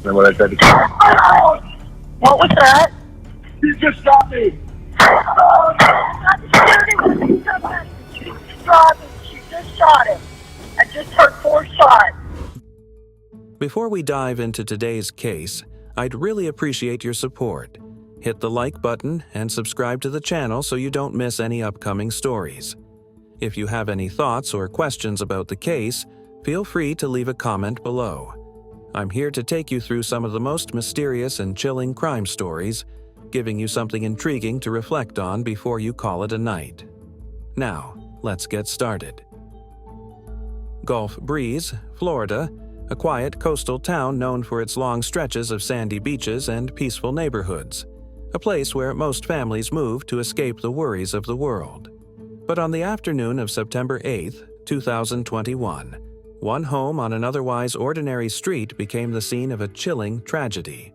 And when I tried to... What was that? He just shot me! Oh, not shooting. She's driving. She just shot him. I just heard 4 shots. Before we dive into today's case, I'd really appreciate your support. Hit the like button and subscribe to the channel so you don't miss any upcoming stories. If you have any thoughts or questions about the case, feel free to leave a comment below. I'm here to take you through some of the most mysterious and chilling crime stories, giving you something intriguing to reflect on before you call it a night. Now, let's get started. Gulf Breeze, Florida, a quiet coastal town known for its long stretches of sandy beaches and peaceful neighborhoods, a place where most families move to escape the worries of the world. But on the afternoon of September 8, 2021, one home on an otherwise ordinary street became the scene of a chilling tragedy.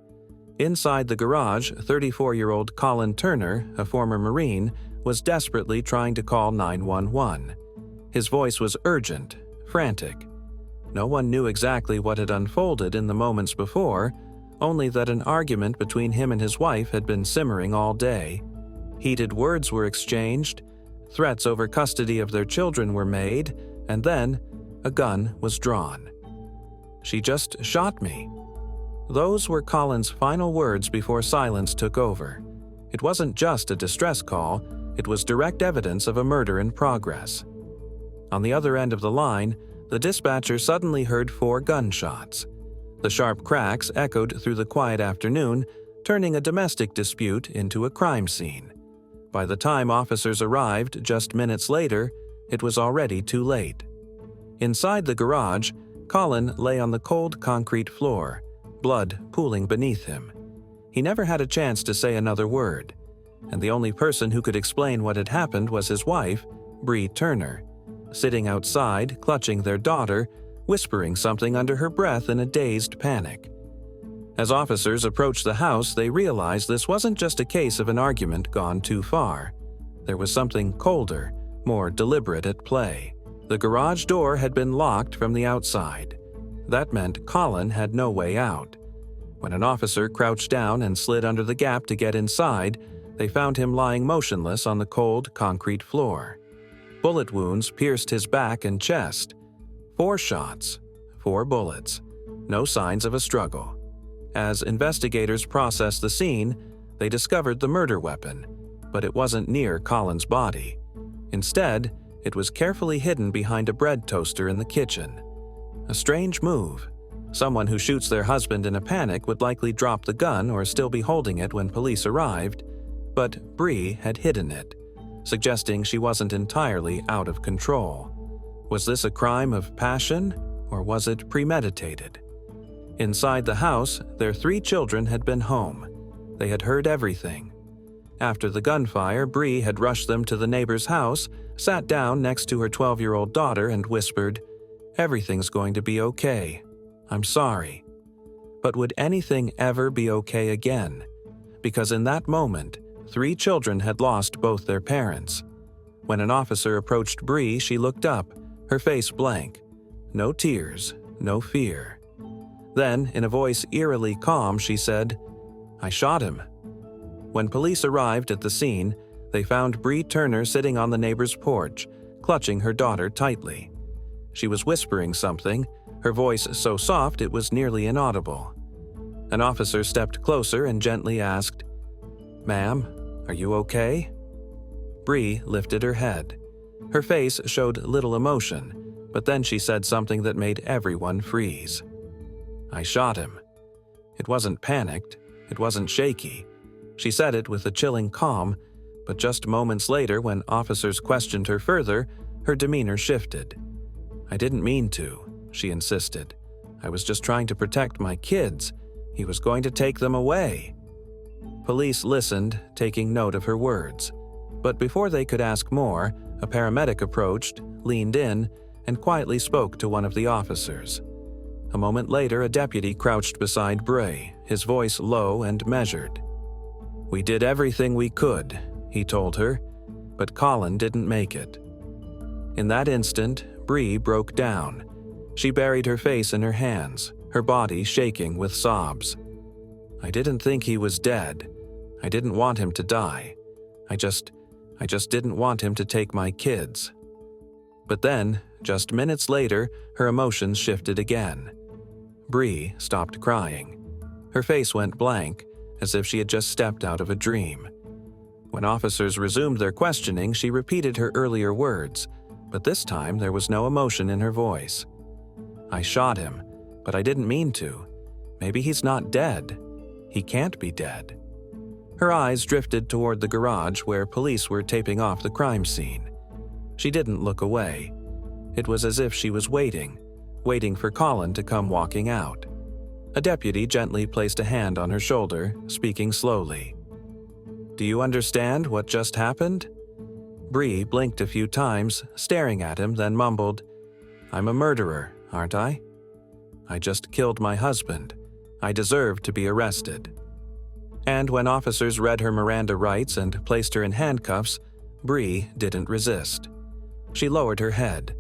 Inside the garage, 34-year-old Colin Turner, a former Marine, was desperately trying to call 911. His voice was urgent, frantic. No one knew exactly what had unfolded in the moments before, only that an argument between him and his wife had been simmering all day. Heated words were exchanged, threats over custody of their children were made, and then a gun was drawn. "She just shot me." Those were Colin's final words before silence took over. It wasn't just a distress call, it was direct evidence of a murder in progress. On the other end of the line, the dispatcher suddenly heard 4 gunshots. The sharp cracks echoed through the quiet afternoon, turning a domestic dispute into a crime scene. By the time officers arrived just minutes later, it was already too late. Inside the garage, Colin lay on the cold concrete floor, blood pooling beneath him. He never had a chance to say another word, and the only person who could explain what had happened was his wife, Bri Turner, sitting outside, clutching their daughter, whispering something under her breath in a dazed panic. As officers approached the house, they realized this wasn't just a case of an argument gone too far. There was something colder, more deliberate at play. The garage door had been locked from the outside. That meant Colin had no way out. When an officer crouched down and slid under the gap to get inside, they found him lying motionless on the cold concrete floor. Bullet wounds pierced his back and chest. 4 shots, 4 bullets, no signs of a struggle. As investigators processed the scene, they discovered the murder weapon, but it wasn't near Colin's body. Instead, it was carefully hidden behind a bread toaster in the kitchen. A strange move. Someone who shoots their husband in a panic would likely drop the gun or still be holding it when police arrived, but Bri had hidden it, suggesting she wasn't entirely out of control. Was this a crime of passion, or was it premeditated? Inside the house, their 3 children had been home. They had heard everything. After the gunfire, Bri had rushed them to the neighbor's house, sat down next to her 12-year-old daughter and whispered, "Everything's going to be okay. I'm sorry." But would anything ever be okay again? Because in that moment, 3 children had lost both their parents. When an officer approached Bri, she looked up, her face blank. No tears, no fear. Then, in a voice eerily calm, she said, "I shot him." When police arrived at the scene, they found Bri Turner sitting on the neighbor's porch, clutching her daughter tightly. She was whispering something, her voice so soft it was nearly inaudible. An officer stepped closer and gently asked, "Ma'am, are you okay?" Bri lifted her head. Her face showed little emotion, but then she said something that made everyone freeze. "I shot him." It wasn't panicked, it wasn't shaky. She said it with a chilling calm, but just moments later, when officers questioned her further, her demeanor shifted. "I didn't mean to," she insisted. "I was just trying to protect my kids. He was going to take them away." Police listened, taking note of her words. But before they could ask more, a paramedic approached, leaned in, and quietly spoke to one of the officers. A moment later, a deputy crouched beside Bri, his voice low and measured. "We did everything we could," he told her, but Colin didn't make it. In that instant, Bri broke down. She buried her face in her hands, her body shaking with sobs. I didn't think he was dead. I didn't want him to die. I just didn't want him to take my kids. But then, just minutes later, her emotions shifted again. Bri stopped crying. Her face went blank, as if she had just stepped out of a dream. When officers resumed their questioning, she repeated her earlier words, but this time there was no emotion in her voice. I shot him, but I didn't mean to. Maybe he's not dead. He can't be dead. Her eyes drifted toward the garage where police were taping off the crime scene. She didn't look away. It was as if she was waiting for Colin to come walking out. A deputy gently placed a hand on her shoulder, speaking slowly. "Do you understand what just happened?" Bri blinked a few times, staring at him, then mumbled, "I'm a murderer, aren't I? I just killed my husband. I deserve to be arrested." And when officers read her Miranda rights and placed her in handcuffs, Bri didn't resist. She lowered her head.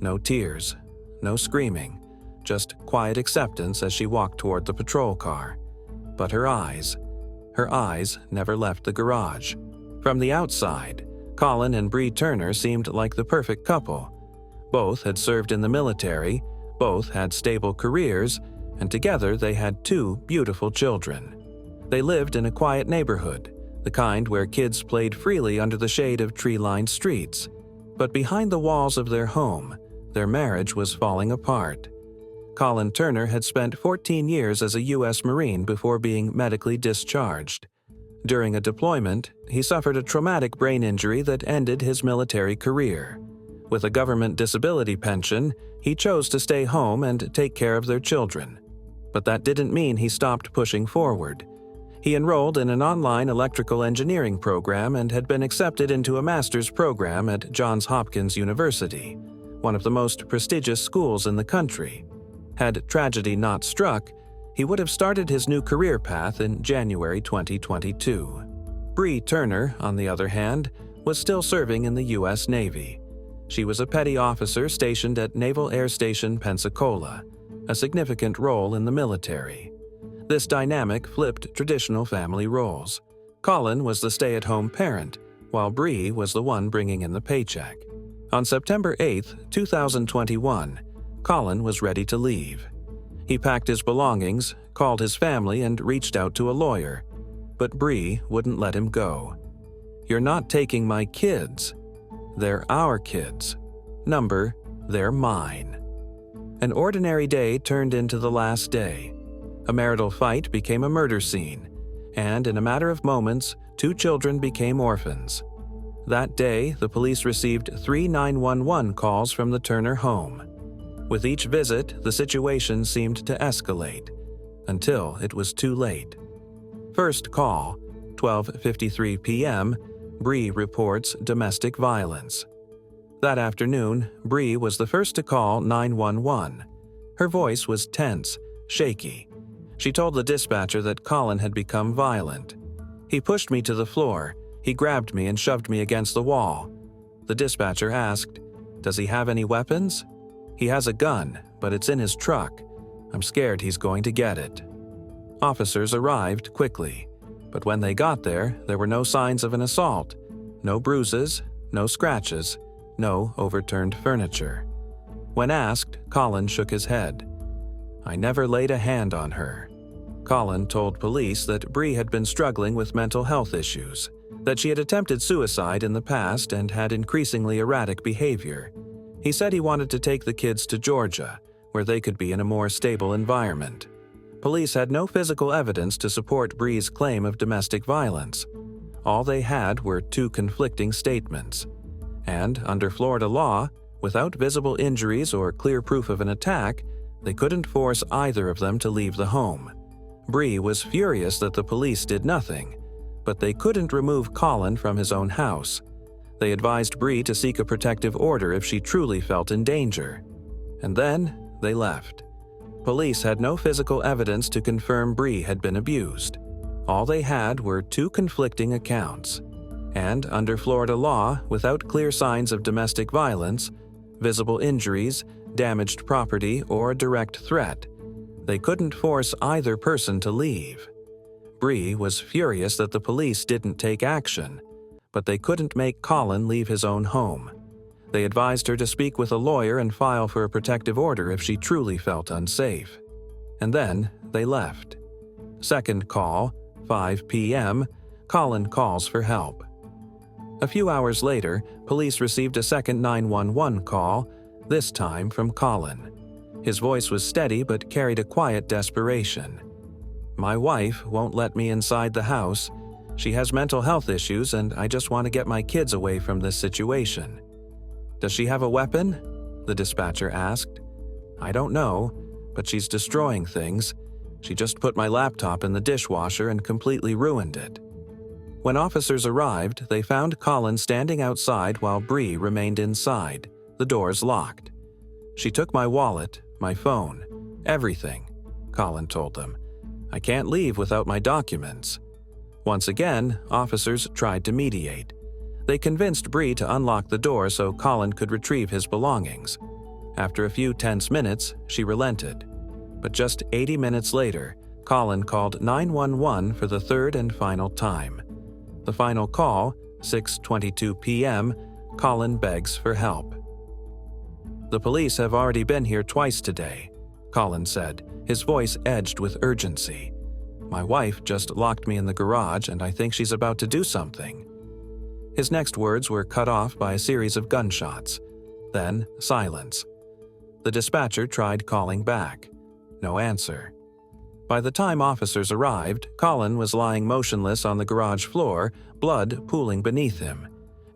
No tears, no screaming, just quiet acceptance as she walked toward the patrol car. But her eyes never left the garage. From the outside, Colin and Bri Turner seemed like the perfect couple. Both had served in the military, both had stable careers, and together they had 2 beautiful children. They lived in a quiet neighborhood, the kind where kids played freely under the shade of tree-lined streets. But behind the walls of their home, their marriage was falling apart. Colin Turner had spent 14 years as a U.S. Marine before being medically discharged. During a deployment, he suffered a traumatic brain injury that ended his military career. With a government disability pension, he chose to stay home and take care of their children. But that didn't mean he stopped pushing forward. He enrolled in an online electrical engineering program and had been accepted into a master's program at Johns Hopkins University, one of the most prestigious schools in the country. Had tragedy not struck, he would have started his new career path in January 2022. Bri Turner, on the other hand, was still serving in the U.S. Navy. She was a petty officer stationed at Naval Air Station Pensacola, a significant role in the military. This dynamic flipped traditional family roles. Colin was the stay-at-home parent, while Bri was the one bringing in the paycheck. On September 8, 2021, Colin was ready to leave. He packed his belongings, called his family, and reached out to a lawyer. But Bri wouldn't let him go. "You're not taking my kids. They're our kids. Number, they're mine." An ordinary day turned into the last day. A marital fight became a murder scene, and in a matter of moments, 2 children became orphans. That day, the police received 3 911 calls from the Turner home. With each visit, the situation seemed to escalate, until it was too late. First call, 12:53 p.m., Bri reports domestic violence. That afternoon, Bri was the first to call 911. Her voice was tense, shaky. She told the dispatcher that Colin had become violent. "He pushed me to the floor. He grabbed me and shoved me against the wall." The dispatcher asked, "Does he have any weapons?" "He has a gun, but it's in his truck. I'm scared he's going to get it." Officers arrived quickly, but when they got there were no signs of an assault. No bruises, no scratches, no overturned furniture. When asked, Colin shook his head. "I never laid a hand on her." Colin told police that Bri had been struggling with mental health issues, that she had attempted suicide in the past and had increasingly erratic behavior. He said he wanted to take the kids to Georgia, where they could be in a more stable environment. Police had no physical evidence to support Bri's claim of domestic violence. All they had were 2 conflicting statements. And under Florida law, without visible injuries or clear proof of an attack, they couldn't force either of them to leave the home. Bri was furious that the police did nothing, but they couldn't remove Colin from his own house. They advised Bri to seek a protective order if she truly felt in danger. And then they left. Police had no physical evidence to confirm Bri had been abused. All they had were 2 conflicting accounts. And under Florida law, without clear signs of domestic violence, visible injuries, damaged property, or a direct threat, They couldn't force either person to leave. Bri was furious that the police didn't take action, but they couldn't make Colin leave his own home. They advised her to speak with a lawyer and file for a protective order if she truly felt unsafe. And then they left. Second call, 5 p.m., Colin calls for help. A few hours later, police received a second 911 call, this time from Colin. His voice was steady but carried a quiet desperation. "My wife won't let me inside the house. She has mental health issues and I just want to get my kids away from this situation." "Does she have a weapon?" the dispatcher asked. "I don't know, but she's destroying things. She just put my laptop in the dishwasher and completely ruined it." When officers arrived, they found Colin standing outside while Bri remained inside, the doors locked. "She took my wallet, my phone, everything," Colin told them. "I can't leave without my documents." Once again, officers tried to mediate. They convinced Bri to unlock the door so Colin could retrieve his belongings. After a few tense minutes, she relented. But just 80 minutes later, Colin called 911 for the third and final time. The final call, 6:22 p.m., Colin begs for help. "The police have already been here twice today," Colin said, his voice edged with urgency. "My wife just locked me in the garage and I think she's about to do something." His next words were cut off by a series of gunshots. Then, silence. The dispatcher tried calling back. No answer. By the time officers arrived, Colin was lying motionless on the garage floor, blood pooling beneath him.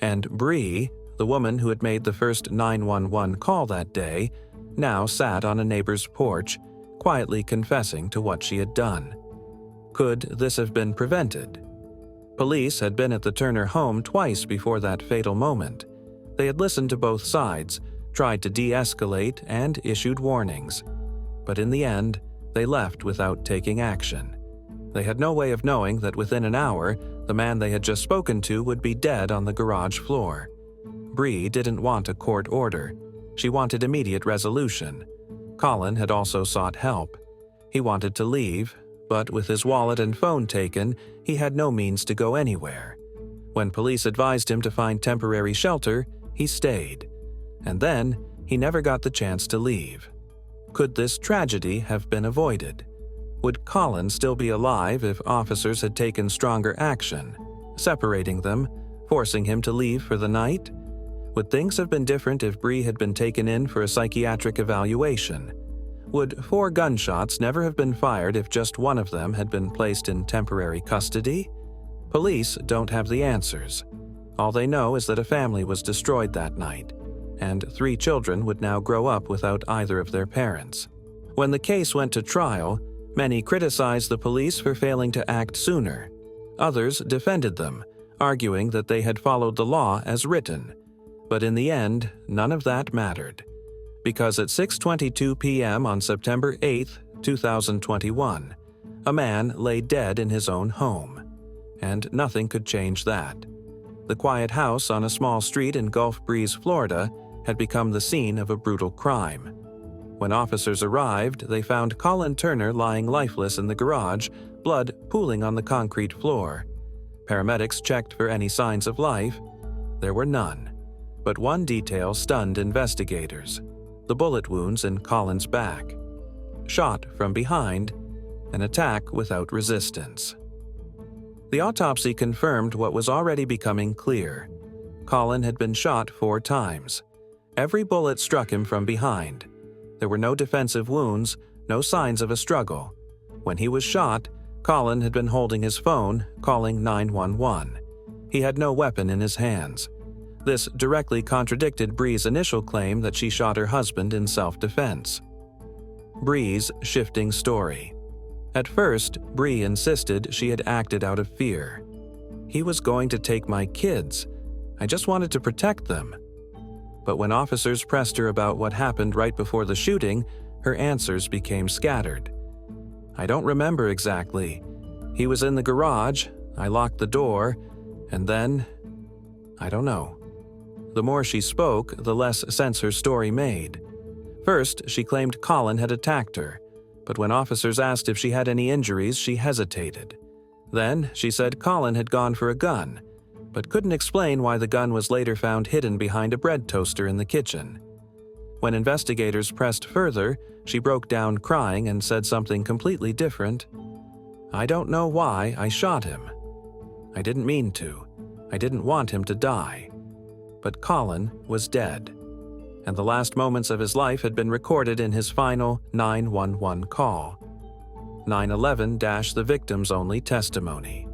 And Bri, the woman who had made the first 911 call that day, now sat on a neighbor's porch, quietly confessing to what she had done. Could this have been prevented? Police had been at the Turner home twice before that fatal moment. They had listened to both sides, tried to de-escalate, and issued warnings. But in the end, they left without taking action. They had no way of knowing that within an hour, the man they had just spoken to would be dead on the garage floor. Bri didn't want a court order. She wanted immediate resolution. Colin had also sought help. He wanted to leave, but with his wallet and phone taken, he had no means to go anywhere. When police advised him to find temporary shelter, he stayed. And then, he never got the chance to leave. Could this tragedy have been avoided? Would Colin still be alive if officers had taken stronger action, separating them, forcing him to leave for the night? Would things have been different if Bri had been taken in for a psychiatric evaluation? Would 4 gunshots never have been fired if just one of them had been placed in temporary custody? Police don't have the answers. All they know is that a family was destroyed that night, and 3 children would now grow up without either of their parents. When the case went to trial, many criticized the police for failing to act sooner. Others defended them, arguing that they had followed the law as written. But in the end, none of that mattered. Because at 6:22 p.m. on September 8, 2021, a man lay dead in his own home. And nothing could change that. The quiet house on a small street in Gulf Breeze, Florida, had become the scene of a brutal crime. When officers arrived, they found Colin Turner lying lifeless in the garage, blood pooling on the concrete floor. Paramedics checked for any signs of life. There were none. But one detail stunned investigators: the bullet wounds in Colin's back. Shot from behind, an attack without resistance. The autopsy confirmed what was already becoming clear. Colin had been shot 4 times. Every bullet struck him from behind. There were no defensive wounds, no signs of a struggle. When he was shot, Colin had been holding his phone, calling 911. He had no weapon in his hands. This directly contradicted Bri's initial claim that she shot her husband in self-defense. Bri's shifting story. At first, Bri insisted she had acted out of fear. "He was going to take my kids. I just wanted to protect them." But when officers pressed her about what happened right before the shooting, her answers became scattered. "I don't remember exactly. He was in the garage, I locked the door, and then, I don't know." The more she spoke, the less sense her story made. First, she claimed Colin had attacked her. but when officers asked if she had any injuries, she hesitated. Then she said Colin had gone for a gun, but couldn't explain why the gun was later found hidden behind a bread toaster in the kitchen. When investigators pressed further, she broke down crying and said something completely different. "I don't know why I shot him. I didn't mean to. I didn't want him to die." But Colin was dead, and the last moments of his life had been recorded in his final 911 call. 911 - the victim's only testimony.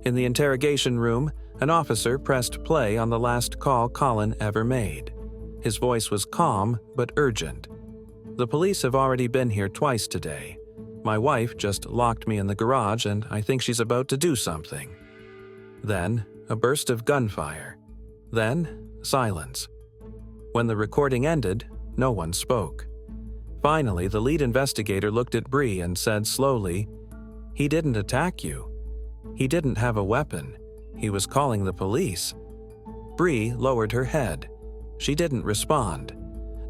In the interrogation room, an officer pressed play on the last call Colin ever made. His voice was calm but urgent. "The police have already been here twice today. My wife just locked me in the garage and I think she's about to do something." Then, a burst of gunfire. Then, silence. When the recording ended, no one spoke. Finally, the lead investigator looked at Bri and said slowly, "He didn't attack you. He didn't have a weapon. He was calling the police." Bri lowered her head. She didn't respond.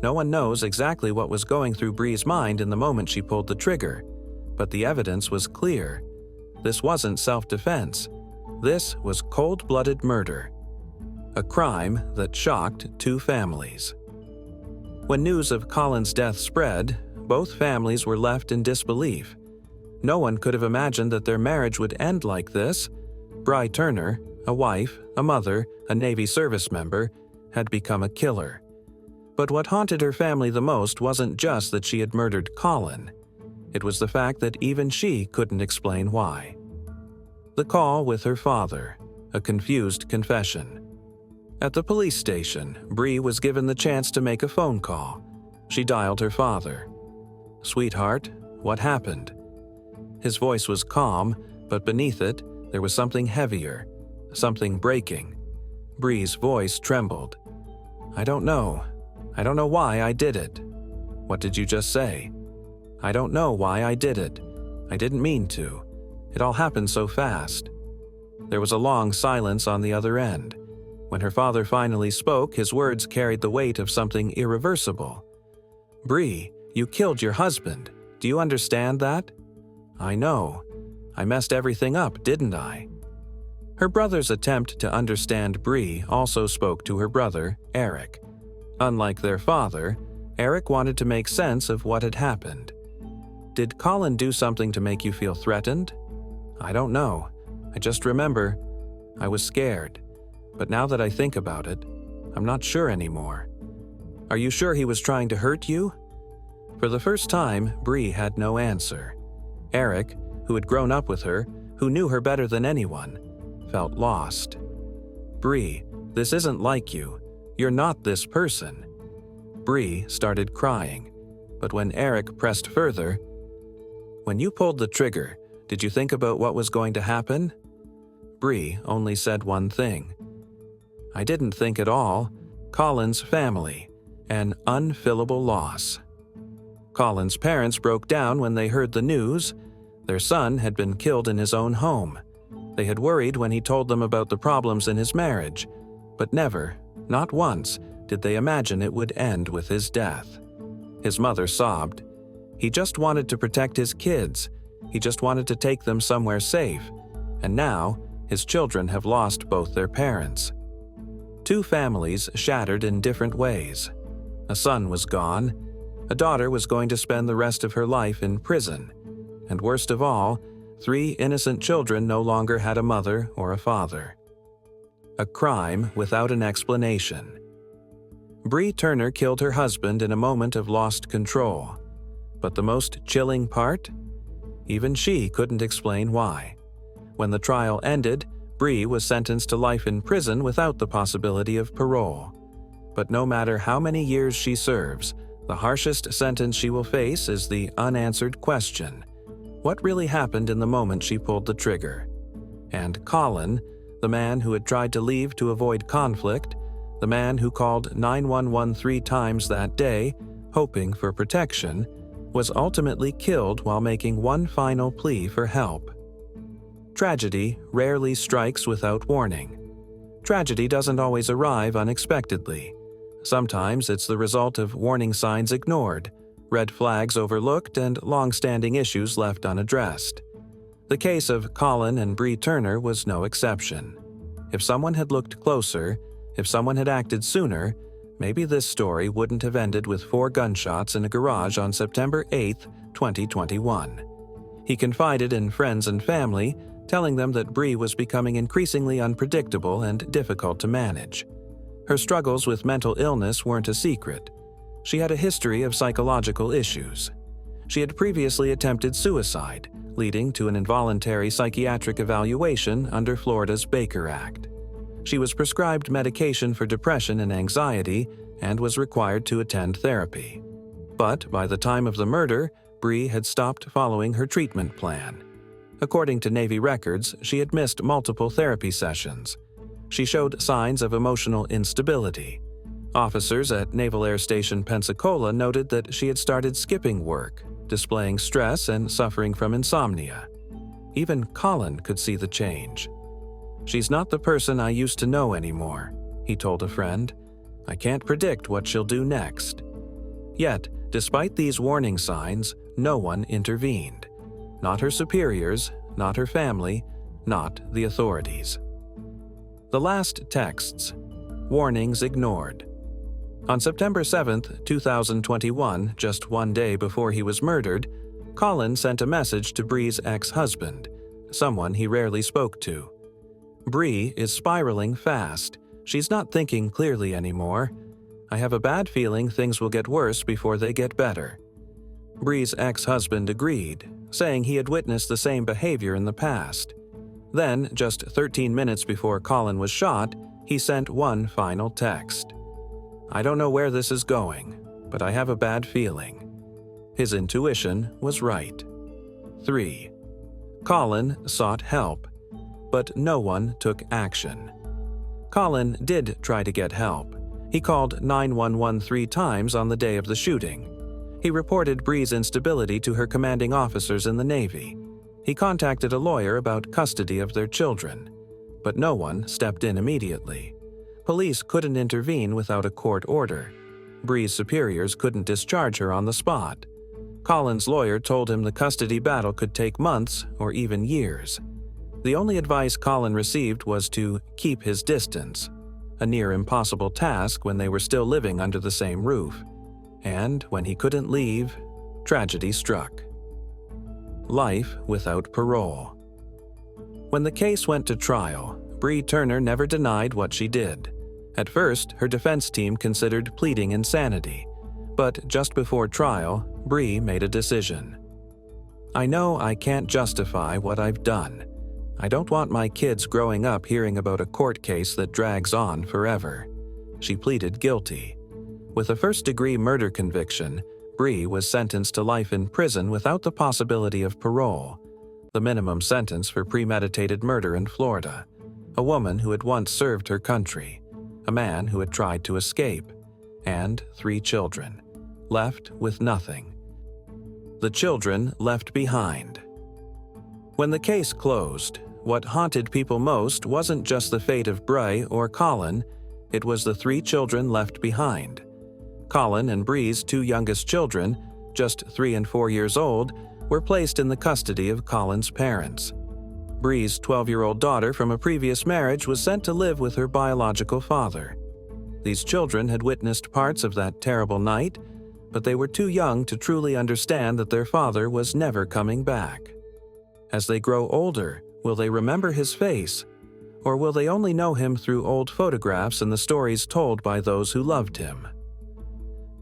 No one knows exactly what was going through Bri's mind in the moment she pulled the trigger, but the evidence was clear. This wasn't self-defense. This was cold-blooded murder. A crime that shocked two families. When news of Colin's death spread, both families were left in disbelief. No one could have imagined that their marriage would end like this. Bri Turner, a wife, a mother, a Navy service member, had become a killer. But what haunted her family the most wasn't just that she had murdered Colin. It was the fact that even she couldn't explain why. The call with her father, a confused confession. At the police station, Bri was given the chance to make a phone call. She dialed her father. "Sweetheart, what happened?" His voice was calm, but beneath it, there was something heavier, something breaking. Bri's voice trembled. "I don't know. I don't know why I did it." "What did you just say?" "I don't know why I did it. I didn't mean to. It all happened so fast." There was a long silence on the other end. When her father finally spoke, his words carried the weight of something irreversible. "Bri, you killed your husband. Do you understand that?" "I know. I messed everything up, didn't I?" Her brother's attempt to understand Bri also spoke to her brother, Eric. Unlike their father, Eric wanted to make sense of what had happened. "Did Colin do something to make you feel threatened?" "I don't know. I just remember I was scared. But now that I think about it, I'm not sure anymore." "Are you sure he was trying to hurt you?" For the first time, Bri had no answer. Eric, who had grown up with her, who knew her better than anyone, felt lost. "Bri, this isn't like you. You're not this person." Bri started crying, but when Eric pressed further, "When you pulled the trigger, did you think about what was going to happen?" Bri only said one thing. "I didn't think at all. Colin's family. An unfillable loss." Colin's parents broke down when they heard the news. Their son had been killed in his own home. They had worried when he told them about the problems in his marriage, but never, not once, did they imagine it would end with his death. His mother sobbed. He just wanted to protect his kids. He just wanted to take them somewhere safe. And now, his children have lost both their parents. Two families shattered in different ways. A son was gone. A daughter was going to spend the rest of her life in prison. And worst of all, 3 innocent children no longer had a mother or a father. A crime without an explanation. Bri Turner killed her husband in a moment of lost control. But the most chilling part? Even she couldn't explain why. When the trial ended, Bri was sentenced to life in prison without the possibility of parole. But no matter how many years she serves, the harshest sentence she will face is the unanswered question: what really happened in the moment she pulled the trigger? And Colin, the man who had tried to leave to avoid conflict, the man who called 911 3 times that day, hoping for protection, was ultimately killed while making one final plea for help. Tragedy rarely strikes without warning. Tragedy doesn't always arrive unexpectedly. Sometimes it's the result of warning signs ignored, red flags overlooked and long-standing issues left unaddressed. The case of Colin and Bri Turner was no exception. If someone had looked closer, if someone had acted sooner, maybe this story wouldn't have ended with 4 gunshots in a garage on September 8, 2021. He confided in friends and family, telling them that Bri was becoming increasingly unpredictable and difficult to manage. Her struggles with mental illness weren't a secret. She had a history of psychological issues. She had previously attempted suicide, leading to an involuntary psychiatric evaluation under Florida's Baker Act. She was prescribed medication for depression and anxiety and was required to attend therapy. But by the time of the murder, Bri had stopped following her treatment plan. According to Navy records, she had missed multiple therapy sessions. She showed signs of emotional instability. Officers at Naval Air Station Pensacola noted that she had started skipping work, displaying stress and suffering from insomnia. Even Colin could see the change. "She's not the person I used to know anymore," he told a friend. "I can't predict what she'll do next." Yet, despite these warning signs, no one intervened. Not her superiors, not her family, not the authorities. The last texts. Warnings ignored. On September 7, 2021, just one day before he was murdered, Colin sent a message to Bri's ex-husband, someone he rarely spoke to. "Bri is spiraling fast. She's not thinking clearly anymore. I have a bad feeling things will get worse before they get better." Bri's ex-husband agreed, saying he had witnessed the same behavior in the past. Then, just 13 minutes before Colin was shot, he sent one final text. "I don't know where this is going, but I have a bad feeling." His intuition was right. 3. Colin sought help, but no one took action. Colin did try to get help. He called 911 3 times on the day of the shooting. He reported Bri's instability to her commanding officers in the Navy. He contacted a lawyer about custody of their children. But no one stepped in immediately. Police couldn't intervene without a court order. Bri's superiors couldn't discharge her on the spot. Colin's lawyer told him the custody battle could take months or even years. The only advice Colin received was to keep his distance, a near impossible task when they were still living under the same roof. And when he couldn't leave, tragedy struck. Life without parole. When the case went to trial, Bri Turner never denied what she did. At first, her defense team considered pleading insanity, but just before trial, Bri made a decision. "I know I can't justify what I've done. I don't want my kids growing up hearing about a court case that drags on forever." She pleaded guilty. With a first-degree murder conviction, Bri was sentenced to life in prison without the possibility of parole, the minimum sentence for premeditated murder in Florida. A woman who had once served her country, a man who had tried to escape, and 3 children, left with nothing. The children left behind. When the case closed, what haunted people most wasn't just the fate of Bri or Colin, it was the 3 children left behind. Colin and Bri's 2 youngest children, just 3 and 4 years old, were placed in the custody of Colin's parents. Bri's 12-year-old daughter from a previous marriage was sent to live with her biological father. These children had witnessed parts of that terrible night, but they were too young to truly understand that their father was never coming back. As they grow older, will they remember his face? Or will they only know him through old photographs and the stories told by those who loved him?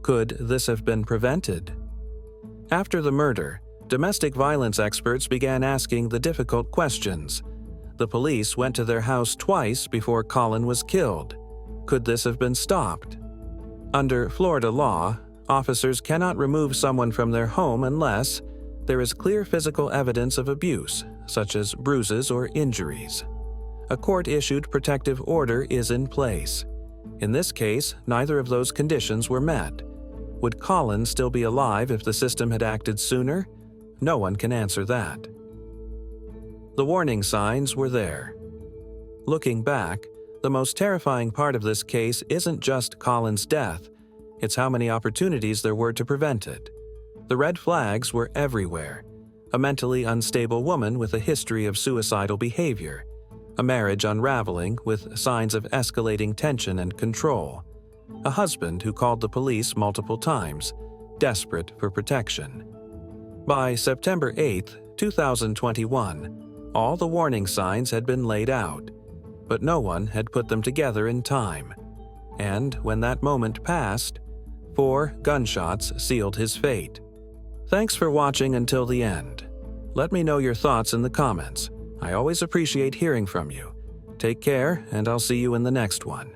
Could this have been prevented? After the murder, domestic violence experts began asking the difficult questions. The police went to their house twice before Colin was killed. Could this have been stopped? Under Florida law, officers cannot remove someone from their home unless there is clear physical evidence of abuse, such as bruises or injuries. A court-issued protective order is in place. In this case, neither of those conditions were met. Would Colin still be alive if the system had acted sooner? No one can answer that. The warning signs were there. Looking back, the most terrifying part of this case isn't just Colin's death, it's how many opportunities there were to prevent it. The red flags were everywhere. A mentally unstable woman with a history of suicidal behavior, a marriage unraveling with signs of escalating tension and control, a husband who called the police multiple times, desperate for protection. By September 8, 2021, all the warning signs had been laid out, but no one had put them together in time. And when that moment passed, 4 gunshots sealed his fate. Thanks for watching until the end. Let me know your thoughts in the comments. I always appreciate hearing from you. Take care, and I'll see you in the next one.